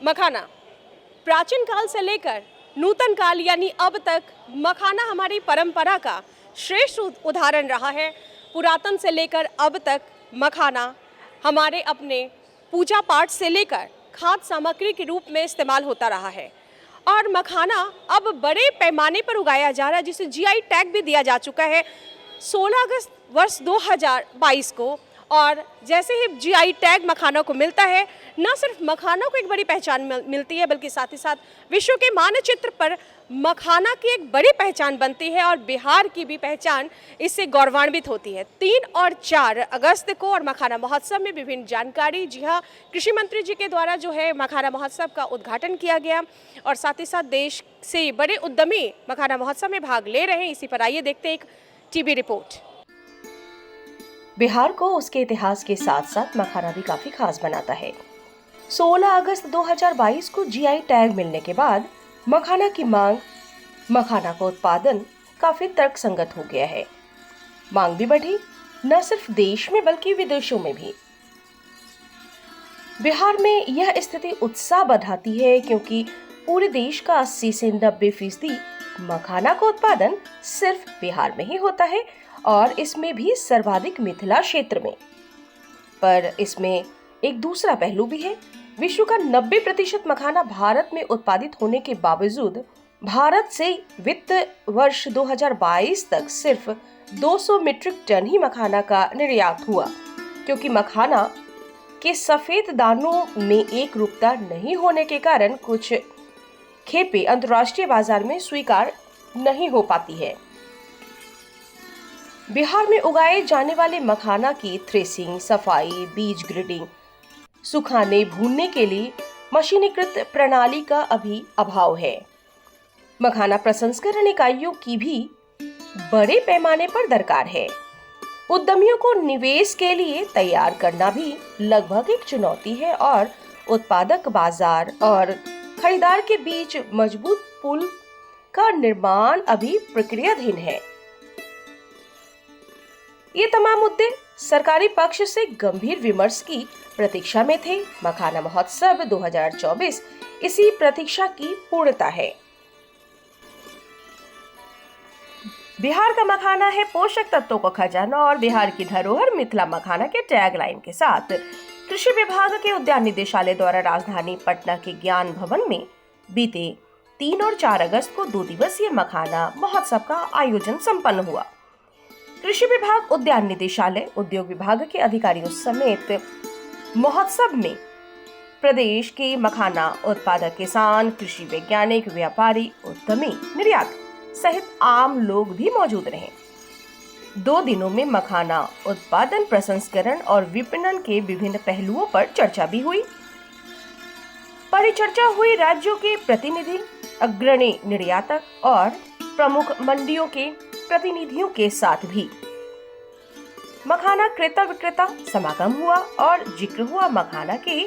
मखाना प्राचीन काल से लेकर नूतन काल यानी अब तक मखाना हमारी परंपरा का श्रेष्ठ उदाहरण रहा है। पुरातन से लेकर अब तक मखाना हमारे अपने पूजा पाठ से लेकर खाद्य सामग्री के रूप में इस्तेमाल होता रहा है और मखाना अब बड़े पैमाने पर उगाया जा रहा है, जिसे जीआई टैग भी दिया जा चुका है 16 अगस्त वर्ष 2022 को। और जैसे ही जीआई टैग मखाना को मिलता है, न सिर्फ मखाना को एक बड़ी पहचान मिलती है, बल्कि साथ ही साथ विश्व के मानचित्र पर मखाना की एक बड़ी पहचान बनती है और बिहार की भी पहचान इससे गौरवान्वित होती है। 3 और 4 अगस्त को और मखाना महोत्सव में विभिन्न जानकारी, जी हाँ, कृषि मंत्री जी के द्वारा जो है मखाना महोत्सव का उद्घाटन किया गया और साथ ही साथ देश से बड़े उद्यमी मखाना महोत्सव में भाग ले रहे हैं। इसी पर आइए देखते हैं एक टीवी रिपोर्ट। बिहार को उसके इतिहास के साथ साथ मखाना भी काफी खास बनाता है। 16 अगस्त 2022 को जीआई टैग मिलने के बाद मखाना की मांग, मखाना का उत्पादन काफी तर्कसंगत हो गया है। मांग भी बढ़ी, न सिर्फ देश में बल्कि विदेशों में भी। बिहार में यह स्थिति उत्साह बढ़ाती है क्योंकि पूरे देश का 80 से 90% मखाना का उत्पादन सिर्फ बिहार में ही होता है और इसमें भी सर्वाधिक मिथिला क्षेत्र में। पर इसमें एक दूसरा पहलू भी है। विश्व का 90% मखाना भारत में उत्पादित होने के बावजूद भारत से वित्त वर्ष 2022 तक सिर्फ 200 मीट्रिक टन ही मखाना का निर्यात हुआ, क्योंकि मखाना के सफेद दानों में एक रूपता नहीं होने के कारण कुछ खेपें अंतर्राष्ट्रीय बाजार में स्वीकार नहीं हो पाती है। बिहार में उगाए जाने वाले मखाना की थ्रेसिंग, सफाई, बीज ग्रेडिंग, सुखाने, भूनने के लिए मशीनीकृत प्रणाली का अभी अभाव है। मखाना प्रसंस्करण इकाइयों की भी बड़े पैमाने पर दरकार है। उद्यमियों को निवेश के लिए तैयार करना भी लगभग एक चुनौती है और उत्पादक बाजार और खरीदार के बीच मजबूत पुल का निर्माण अभी प्रक्रियाधीन है। ये तमाम मुद्दे सरकारी पक्ष से गंभीर विमर्श की प्रतीक्षा में थे। मखाना महोत्सव 2024 इसी प्रतीक्षा की पूर्णता है। बिहार का मखाना है पोषक तत्वों का खजाना और बिहार की धरोहर मिथिला मखाना के टैगलाइन के साथ कृषि विभाग के उद्यान निदेशालय द्वारा राजधानी पटना के ज्ञान भवन में बीते 3 और 4 अगस्त को 2 दिवसीय मखाना महोत्सव का आयोजन संपन्न हुआ। कृषि विभाग, उद्यान निदेशालय, उद्योग विभाग के अधिकारियों समेत महोत्सव में प्रदेश के मखाना उत्पादक किसान, कृषि वैज्ञानिक, व्यापारी, उद्यमी, निर्यातक सहित आम लोग भी मौजूद रहे। 2 दिनों में मखाना उत्पादन, प्रसंस्करण और विपणन के विभिन्न पहलुओं पर चर्चा भी हुई। परिचर्चा हुई राज्यों के प्रतिनिधि, अग्रणी निर्यातक और प्रमुख मंडियों के प्रतिनिधियों के साथ भी। मखाना क्रेता विक्रेता समागम हुआ और जिक्र हुआ मखाना के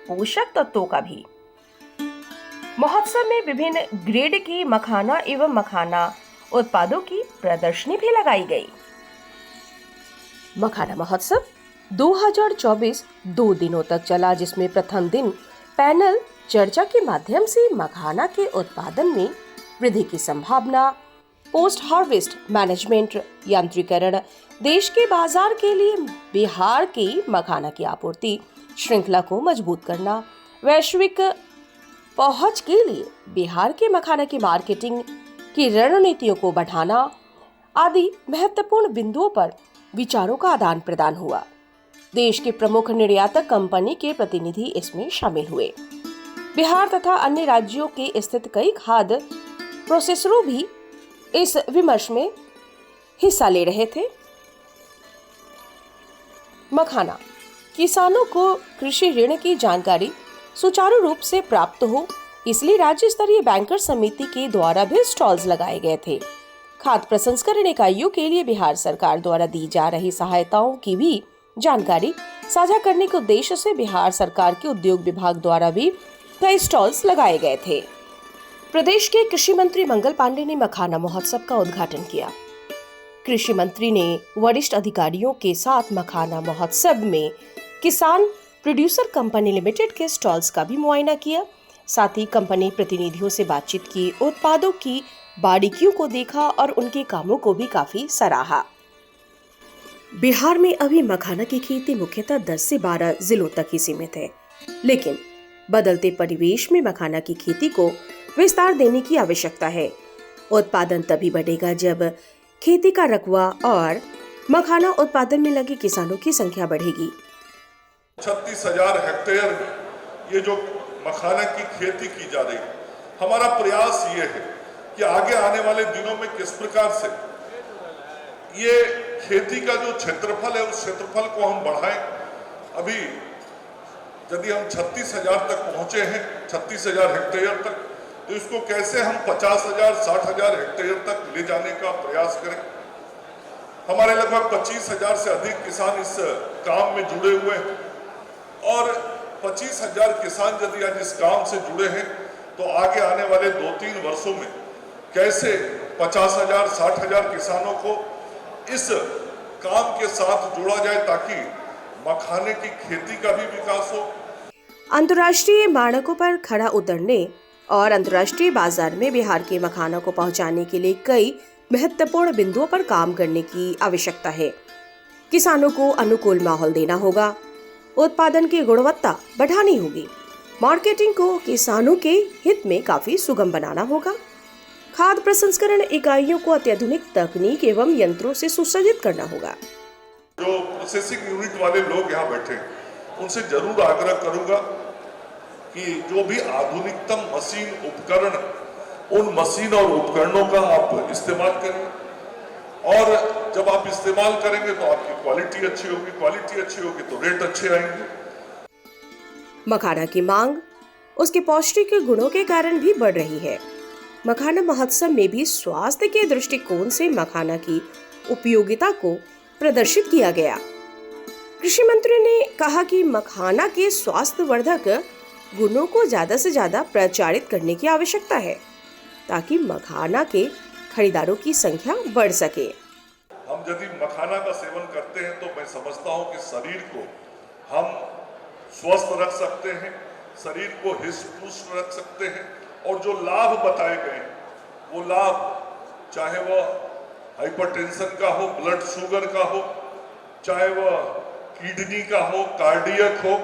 पोषक तत्वों का भी। महोत्सव में विभिन्न ग्रेड की मखाना एवं मखाना उत्पादों की प्रदर्शनी भी लगाई गई। मखाना महोत्सव 2024 2 दिनों तक चला, जिसमें प्रथम दिन पैनल चर्चा के माध्यम से मखाना के उत्पादन में वृद्धि की संभावना, पोस्ट हार्वेस्ट मैनेजमेंट, यांत्रिकरण, देश के बाजार के लिए बिहार की मखाना की आपूर्ति श्रृंखला को मजबूत करना, वैश्विक पहुंच के लिए बिहार के मखाना की मार्केटिंग की रणनीतियों को बढ़ाना आदि महत्वपूर्ण बिंदुओं पर विचारों का आदान प्रदान हुआ। देश के प्रमुख निर्यातक कंपनी के प्रतिनिधि इसमें शामिल हुए। बिहार तथा अन्य राज्यों के स्थित कई खाद्य प्रोसेसरों भी इस विमर्श में हिस्सा ले रहे थे। मखाना किसानों को कृषि ऋण की जानकारी सुचारू रूप से प्राप्त हो, इसलिए राज्य स्तरीय बैंकर समिति के द्वारा भी स्टॉल्स लगाए गए थे। खाद्य प्रसंस्करण इकाइयों के लिए बिहार सरकार द्वारा दी जा रही सहायताओं की भी जानकारी साझा करने के उद्देश्य से बिहार सरकार के उद्योग विभाग द्वारा भी कई स्टॉल्स लगाए गए थे। प्रदेश के कृषि मंत्री मंगल पांडे ने मखाना महोत्सव का उद्घाटन किया। कृषि मंत्री ने वरिष्ठ अधिकारियों के साथ मखाना महोत्सव में किसान प्रोड्यूसर कंपनी लिमिटेड के स्टॉल्स का भी मुआयना किया। साथ ही कंपनी प्रतिनिधियों से बातचीत की, उत्पादों की बारीकियों को देखा और उनके कामों को भी काफी सराहा। बिहार में अभी मखाना की खेती मुख्यतः 10 से 12 जिलों तक ही सीमित है, लेकिन बदलते परिवेश में मखाना की खेती को विस्तार देने की आवश्यकता है। उत्पादन तभी बढ़ेगा जब खेती का रकबा और मखाना उत्पादन में लगे किसानों की संख्या बढ़ेगी। 36,000 हेक्टेयर ये जो मखाना की खेती की जा रही है, हमारा प्रयास ये है कि आगे आने वाले दिनों में किस प्रकार से ये खेती का जो क्षेत्रफल है उस क्षेत्रफल को हम बढ़ाएं। अभी यदि हम 36,000 तक पहुंचे हैं, 36,000 हेक्टेयर तक, तो इसको कैसे हम 50,000 60,000 हेक्टेयर तक ले जाने का प्रयास करें। हमारे लगभग 25,000 से अधिक किसान इस काम में जुड़े हुए हैं और 25,000 किसान यदि आज इस काम से जुड़े हैं तो आगे आने वाले 2-3 वर्षों में कैसे 50,000 60,000 किसानों को इस काम के साथ जोड़ा जाए ताकि मखाने की खेती का भी विकास हो। अंतर्राष्ट्रीय मानकों पर खरा उतरने और अंतर्राष्ट्रीय बाजार में बिहार के मखाना को पहुंचाने के लिए कई महत्वपूर्ण बिंदुओं पर काम करने की आवश्यकता है। किसानों को अनुकूल माहौल देना होगा, उत्पादन की गुणवत्ता बढ़ानी होगी, मार्केटिंग को किसानों के हित में काफी सुगम बनाना होगा, खाद्य प्रसंस्करण इकाइयों को अत्याधुनिक तकनीक एवं यंत्रों से सुसज्जित करना होगा। जो प्रोसेसिंग यूनिट वाले लोग यहाँ बैठे उनसे जरूर आग्रह करूंगा कि जो भी आधुनिकतम मशीन उपकरण, उन मशीन और उपकरणों का आप इस्तेमाल करें और जब आप इस्तेमाल करेंगे तो आपकी क्वालिटी अच्छी होगी, क्वालिटी अच्छी होगी तो रेट अच्छे आएंगे। मखाना की मांग उसके पौष्टिक गुणों के कारण भी बढ़ रही है। मखाना महोत्सव में भी स्वास्थ्य के दृष्टिकोण से मखाना की उपयोगिता को प्रदर्शित किया गया। कृषि मंत्री ने कहा कि मखाना के स्वास्थ्यवर्धक गुणों को ज्यादा से ज्यादा प्रचारित करने की आवश्यकता है ताकि मखाना के खरीदारों की संख्या बढ़ सके। हम यदि मखाना का सेवन करते हैं तो मैं समझता हूं कि शरीर को हम स्वस्थ रख सकते हैं, शरीर को हृष्ट-पुष्ट रख सकते हैं और जो लाभ बताए गए हैं वो लाभ चाहे वह हाइपरटेंशन का हो, ब्लड शुगर का हो, चाहे वह किडनी का हो, कार्डियक हो,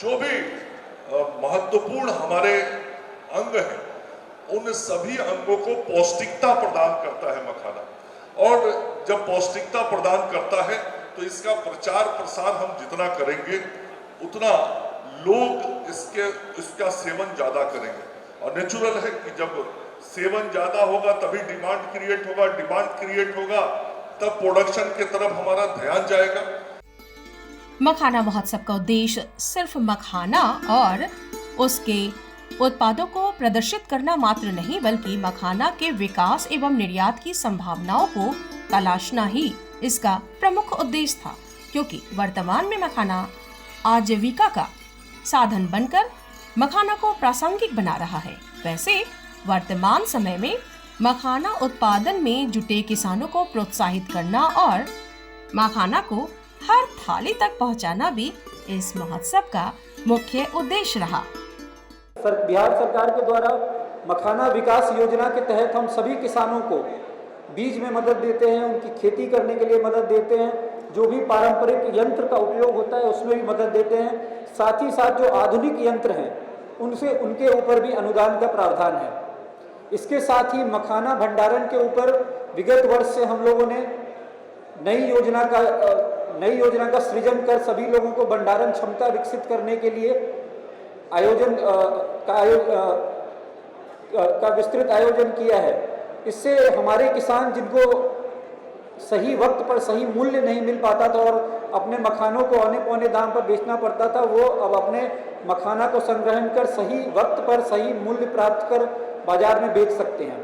जो भी महत्वपूर्ण हमारे अंग हैं उन सभी अंगों को पौष्टिकता प्रदान करता है मखाना। और जब पौष्टिकता प्रदान करता है तो इसका प्रचार प्रसार हम जितना करेंगे उतना लोग इसका सेवन ज्यादा करेंगे और नेचुरल है कि जब सेवन ज्यादा होगा तभी डिमांड क्रिएट होगा, डिमांड क्रिएट होगा तब प्रोडक्शन की तरफ हमारा ध्यान जाएगा। मखाना महोत्सव का उद्देश्य सिर्फ मखाना और उसके उत्पादों को प्रदर्शित करना मात्र नहीं बल्कि मखाना के विकास एवं निर्यात की संभावनाओं को तलाशना ही इसका प्रमुख उद्देश्य था, क्योंकि वर्तमान में मखाना आजीविका का साधन बनकर मखाना को प्रासंगिक बना रहा है। वैसे वर्तमान समय में मखाना उत्पादन में जुटे किसानों को प्रोत्साहित करना और मखाना को हर थाली तक पहुंचाना भी इस महोत्सव का मुख्य उद्देश्य रहा। बिहार सरकार के द्वारा मखाना विकास योजना के तहत हम सभी किसानों को बीज में मदद देते हैं, उनकी खेती करने के लिए मदद देते हैं, जो भी पारंपरिक यंत्र का उपयोग होता है उसमें भी मदद देते हैं। साथ ही साथ जो आधुनिक यंत्र हैं उनके ऊपर भी अनुदान का प्रावधान है। इसके साथ ही मखाना भंडारण के ऊपर विगत वर्ष से हम लोगों ने नई योजना का सृजन कर सभी लोगों को भंडारण क्षमता विकसित करने के लिए का विस्तृत आयोजन किया है। इससे हमारे किसान जिनको सही वक्त पर सही मूल्य नहीं मिल पाता था और अपने मखानों को औने पौने दाम पर बेचना पड़ता था, वो अब अपने मखाना को संग्रहण कर सही वक्त पर सही मूल्य प्राप्त कर बाजार में बेच सकते हैं।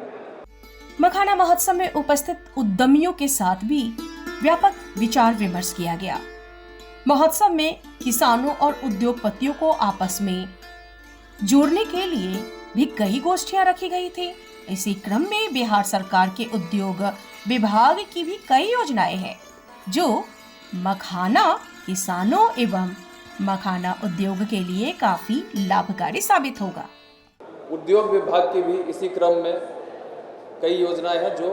मखाना महोत्सव में उपस्थित उद्यमियों के साथ भी व्यापक विचार विमर्श किया गया। महोत्सव में किसानों और उद्योगपतियों को आपस में जोड़ने के लिए भी कई गोष्ठियां रखी गई थी। इसी क्रम में बिहार सरकार के उद्योग विभाग की भी कई योजनाएं हैं जो मखाना किसानों एवं मखाना उद्योग के लिए काफी लाभकारी साबित होगा। उद्योग विभाग की भी इसी क्रम में कई योजनाएं हैं जो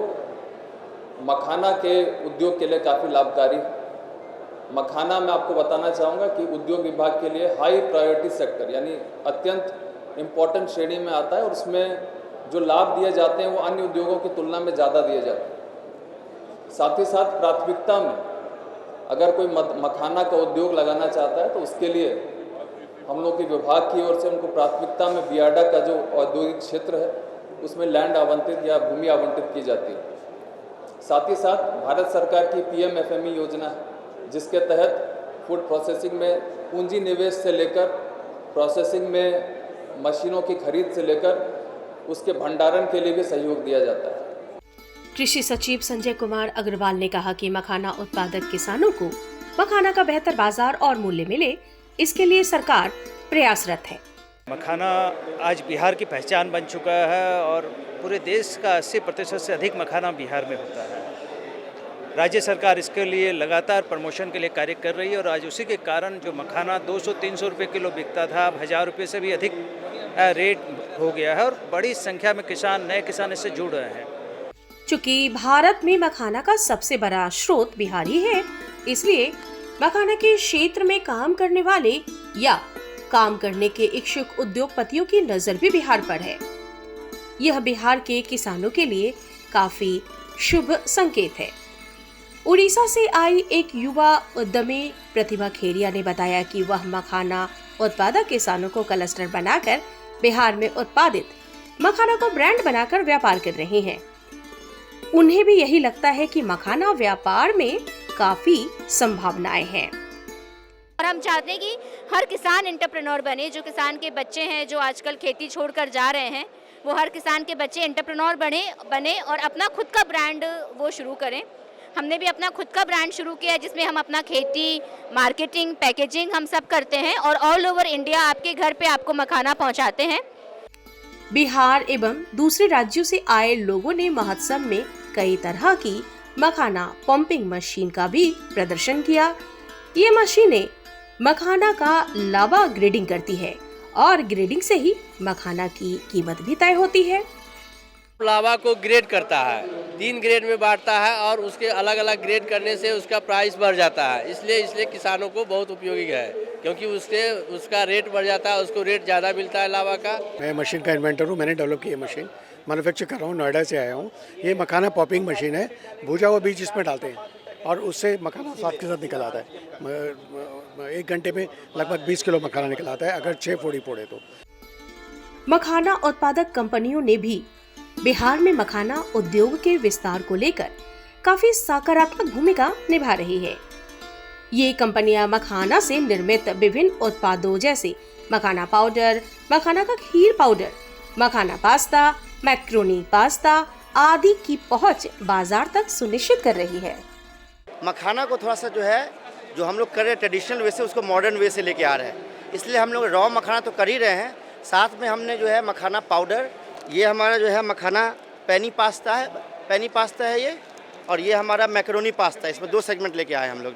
मखाना के उद्योग के लिए काफ़ी लाभकारी है। मखाना मैं आपको बताना चाहूँगा कि उद्योग विभाग के लिए हाई प्रायोरिटी सेक्टर यानी अत्यंत इम्पोर्टेंट श्रेणी में आता है और उसमें जो लाभ दिए जाते हैं वो अन्य उद्योगों की तुलना में ज़्यादा दिए जाते हैं। साथ ही साथ प्राथमिकता में अगर कोई मखाना का उद्योग लगाना चाहता है तो उसके लिए हम लोग के विभाग की ओर से उनको प्राथमिकता में बियाडा का जो औद्योगिक क्षेत्र है उसमें लैंड आवंटित या भूमि आवंटित की जाती है। साथ ही साथ भारत सरकार की PMFME योजना है जिसके तहत फूड प्रोसेसिंग में पूंजी निवेश से लेकर प्रोसेसिंग में मशीनों की खरीद से लेकर उसके भंडारण के लिए भी सहयोग दिया जाता है। कृषि सचिव संजय कुमार अग्रवाल ने कहा कि मखाना उत्पादक किसानों को मखाना का बेहतर बाजार और मूल्य मिले, इसके लिए सरकार प्रयासरत है। मखाना आज बिहार की पहचान बन चुका है और पूरे देश का 80% से अधिक मखाना बिहार में होता है। राज्य सरकार इसके लिए लगातार प्रमोशन के लिए कार्य कर रही है और आज उसी के कारण जो मखाना 200-300 रुपये किलो बिकता था अब 1000 रुपये से भी अधिक रेट हो गया है और बड़ी संख्या में नए किसान इससे जुड़ रहे हैं। चूँकि भारत में मखाना का सबसे बड़ा स्रोत बिहार ही है, इसलिए मखाना के क्षेत्र में काम करने वाले या काम करने के इच्छुक उद्योगपतियों की नजर भी बिहार पर है। यह बिहार के किसानों के लिए काफी शुभ संकेत है। उड़ीसा से आई एक युवा उद्यमी प्रतिभा खेरिया ने बताया कि वह मखाना उत्पादक किसानों को क्लस्टर बनाकर बिहार में उत्पादित मखाना को ब्रांड बनाकर व्यापार कर रहे हैं। उन्हें भी यही लगता है कि मखाना व्यापार में काफी संभावनाएं हैं और हम चाहते हैं कि हर किसान एंटरप्रेन्योर बने। जो किसान के बच्चे हैं जो आजकल खेती छोड़कर जा रहे हैं, वो हर किसान के बच्चे एंटरप्रेन्योर बने और अपना खुद का ब्रांड वो शुरू करें। हमने भी अपना खुद का ब्रांड शुरू किया है जिसमें हम अपना खेती, मार्केटिंग, पैकेजिंग हम सब करते हैं और ऑल ओवर इंडिया आपके घर पे आपको मखाना पहुंचाते हैं। बिहार एवं दूसरे राज्यों से आए लोगों ने महोत्सव में कई तरह की मखाना पंपिंग मशीन का भी प्रदर्शन किया। ये मशीनें मखाना का लावा ग्रेडिंग करती है और ग्रेडिंग से ही मखाना की कीमत भी तय होती है। लावा को ग्रेड करता है, 3 ग्रेड में बांटता है और उसके अलग अलग ग्रेड करने से उसका प्राइस बढ़ जाता है। इसलिए किसानों को बहुत उपयोगी है क्योंकि उसका रेट बढ़ जाता है, उसको रेट ज़्यादा मिलता है लावा का। मैं मशीन का इन्वेंटर हूँ, मैंने डेवलप की है मशीन, मैन्युफैक्चर कर रहा हूँ, नोएडा से आया हूँ। ये मखाना पॉपिंग मशीन है, भूजा हुआ बीज इसमें डालते हैं और उससे मखाना साथ के साथ निकल आता है। 1 घंटे में लगभग 20 किलो मखाना निकल आता है अगर 6 फोड़ी फोड़े तो। मखाना उत्पादक कंपनियों ने भी बिहार में मखाना उद्योग के विस्तार को लेकर काफी सकारात्मक भूमिका निभा रही है। ये कंपनियां मखाना से निर्मित विभिन्न उत्पादों जैसे मखाना पाउडर, मखाना का खीर पाउडर, मखाना पास्ता, मैक्रोनी पास्ता आदि की पहुंच बाजार तक सुनिश्चित कर रही है। मखाना को थोड़ा सा जो हम लोग कर रहे हैं ट्रेडिशनल वे से उसको मॉडर्न वे से लेके आ रहे हैं। इसलिए हम लोग रॉ मखाना तो कर ही रहे हैं, साथ में हमने मखाना पाउडर, ये हमारा मखाना पैनी पास्ता है ये, और ये हमारा मैक्रोनी पास्ता है। इसमें 2 सेगमेंट लेके आए हम लोग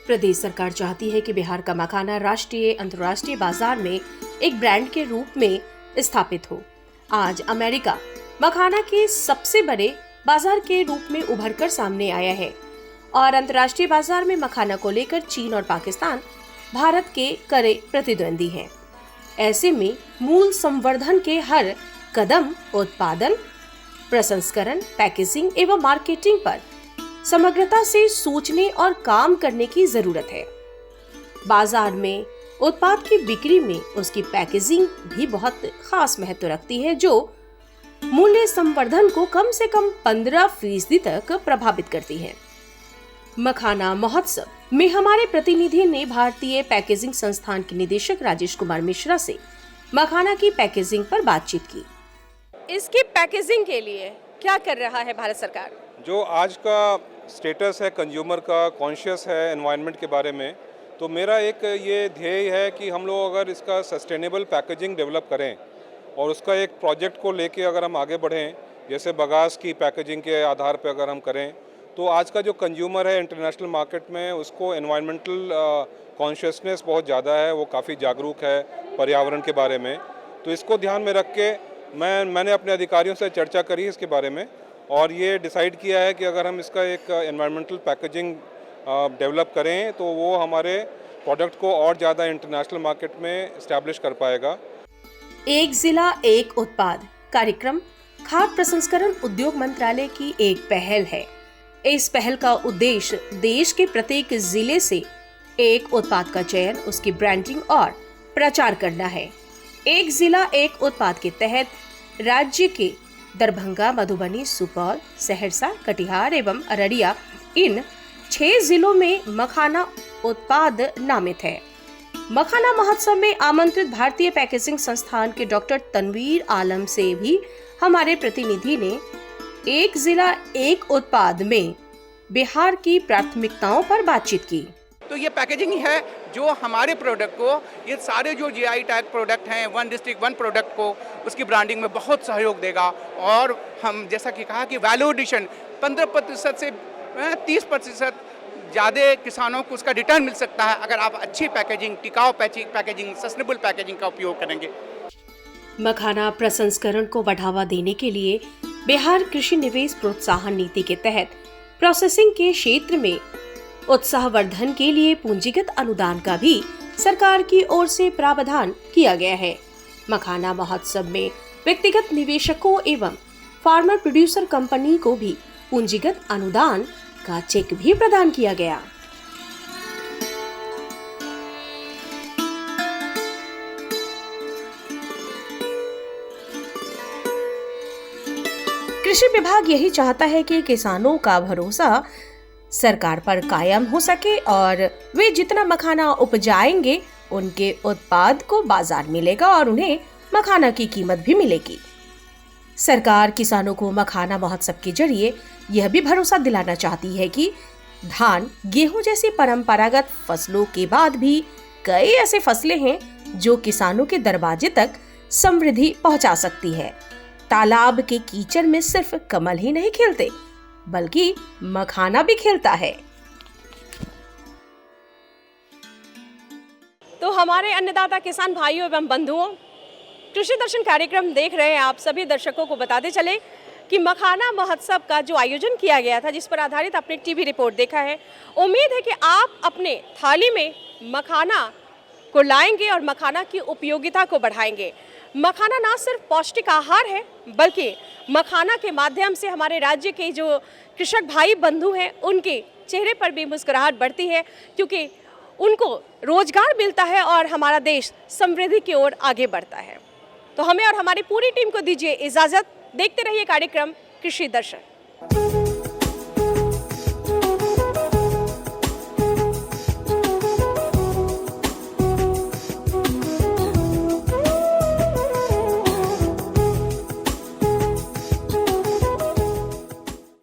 प्रदेश सरकार चाहती है कि बिहार का मखाना राष्ट्रीय अंतर्राष्ट्रीय बाजार में एक ब्रांड के रूप में स्थापित हो। आज अमेरिका मखाना के सबसे बड़े बाजार के रूप में उभरकर सामने आया है और अंतर्राष्ट्रीय बाजार में मखाना को लेकर चीन और पाकिस्तान भारत के कड़े प्रतिद्वंदी हैं। ऐसे में मूल संवर्धन के हर कदम उत्पादन, प्रसंस्करण, पैकेजिंग एवं मार्केटिंग पर समग्रता से सोचने और काम करने की जरूरत है। बाजार में उत्पाद की बिक्री में उसकी पैकेजिंग भी बहुत खास महत्व रखती है, जो मूल्य संवर्धन को कम से कम 15% तक प्रभावित करती है। मखाना महोत्सव में हमारे प्रतिनिधि ने भारतीय पैकेजिंग संस्थान के निदेशक राजेश कुमार मिश्रा से मखाना की पैकेजिंग पर बातचीत की। इसकी पैकेजिंग के लिए क्या कर रहा है भारत सरकार? जो आज का स्टेटस है कंज्यूमर का, कॉन्शियस है एनवायरनमेंट के बारे में, तो मेरा एक ये ध्येय है कि हम लोग अगर इसका सस्टेनेबल पैकेजिंग डेवलप करें और उसका एक प्रोजेक्ट को लेके अगर हम आगे बढ़ें, जैसे बगास की पैकेजिंग के आधार पर अगर हम करें, तो आज का जो कंज्यूमर है इंटरनेशनल मार्केट में उसको एनवायरमेंटल कॉन्शियसनेस बहुत ज़्यादा है, वो काफ़ी जागरूक है पर्यावरण के बारे में। तो इसको ध्यान में रख के मैंने अपने अधिकारियों से चर्चा करी इसके बारे में और ये डिसाइड किया है कि अगर हम इसका एक एनवायरमेंटल पैकेजिंग डेवलप करें तो वो हमारे प्रोडक्ट को और ज़्यादा इंटरनेशनल मार्केट में इस्टेब्लिश कर पाएगा। एक जिला एक उत्पाद कार्यक्रम खाद्य प्रसंस्करण उद्योग मंत्रालय की एक पहल है। इस पहल का उद्देश्य देश के प्रत्येक जिले से एक उत्पाद का चयन, उसकी ब्रांडिंग और प्रचार करना है। एक जिला एक उत्पाद के तहत राज्य के दरभंगा, मधुबनी, सुपौल, सहरसा, कटिहार एवं अररिया इन 6 जिलों में मखाना उत्पाद नामित है। मखाना महोत्सव में आमंत्रित भारतीय पैकेजिंग संस्थान के डॉक्टर तनवीर आलम से भी हमारे प्रतिनिधि ने एक जिला एक उत्पाद में बिहार की प्राथमिकताओं पर बातचीत की। तो ये पैकेजिंग ही है जो हमारे प्रोडक्ट को, ये सारे जो जीआई टैग प्रोडक्ट हैं, वन डिस्ट्रिक्ट वन प्रोडक्ट को उसकी ब्रांडिंग में बहुत सहयोग देगा। और हम जैसा कि कहा कि वैल्यू एडिशन 15% से 30% ज़्यादा किसानों को उसका रिटर्न मिल सकता है अगर आप अच्छी पैकेजिंग, टिकाऊ पैकेजिंग, सस्टेनेबल पैकेजिंग का उपयोग करेंगे। मखाना प्रसंस्करण को बढ़ावा देने के लिए बिहार कृषि निवेश प्रोत्साहन नीति के तहत प्रोसेसिंग के क्षेत्र में उत्साहवर्धन के लिए पूंजीगत अनुदान का भी सरकार की ओर से प्रावधान किया गया है। मखाना महोत्सव में व्यक्तिगत निवेशकों एवं फार्मर प्रोड्यूसर कंपनी को भी पूंजीगत अनुदान का चेक भी प्रदान किया गया। कृषि विभाग यही चाहता है कि किसानों का भरोसा सरकार पर कायम हो सके और वे जितना मखाना उपजाएंगे उनके उत्पाद को बाजार मिलेगा और उन्हें मखाना की कीमत भी मिलेगी। सरकार किसानों को मखाना महोत्सव के जरिए यह भी भरोसा दिलाना चाहती है कि धान, गेहूं जैसी परंपरागत फसलों के बाद भी कई ऐसे फसलें हैं जो किसानों के दरवाजे तक समृद्धि पहुंचा सकती है। तालाब के कीचड़ में सिर्फ कमल ही नहीं खिलते बल्कि मखाना भी खिलता है। तो हमारे अन्नदाता किसान भाइयों एवं बंधुओं, कृषि दर्शन कार्यक्रम देख रहे हैं आप सभी दर्शकों को बताते चले कि मखाना महोत्सव का जो आयोजन किया गया था, जिस पर आधारित अपनी टीवी रिपोर्ट देखा है, उम्मीद है कि आप अपने थाली में मखाना को लाएंगे और मखाना की उपयोगिता को बढ़ाएंगे। मखाना ना सिर्फ पौष्टिक आहार है बल्कि मखाना के माध्यम से हमारे राज्य के जो कृषक भाई बंधु हैं उनके चेहरे पर भी मुस्कुराहट बढ़ती है, क्योंकि उनको रोजगार मिलता है और हमारा देश समृद्धि की ओर आगे बढ़ता है। तो हमें और हमारी पूरी टीम को दीजिए इजाज़त। देखते रहिए कार्यक्रम कृषि दर्शन।